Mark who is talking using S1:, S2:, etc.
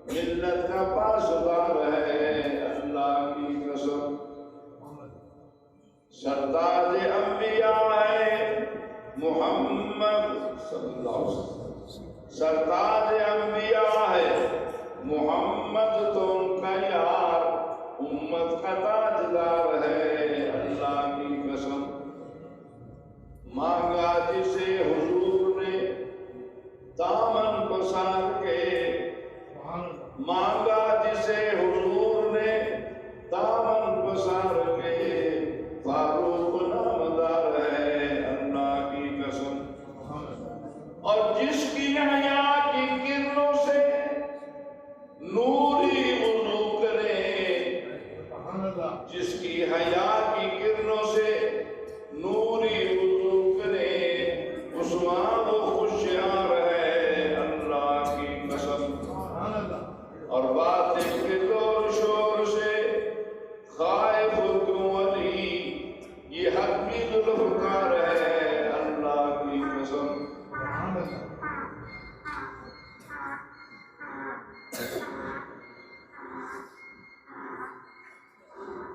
S1: ملت کا پاسدار ہے اللہ کی قسم، سردار انبیاء ہے محمد صلی اللہ علیہ وسلم، سردار انبیاء ہے محمد تو ان کا یار، امت کا تاجدار ہے اللہ کی قسم، مانگا جسے حضور نے دامن پسار کے، مانگا جسے حضور نے دامن پسار کے، فاروق نامدار ہے اللہ کی قسم، اور جس کی حیا کی کرنوں سے نوری وضو کرے، جس کی حیا کی کرنوں سے نوری وضو کرے، عثمان و خوشیار ہے اللہ کی قسم، اور باطل کے دور شور سے خائف کیوں علی، یہ حتمی ذوالفقار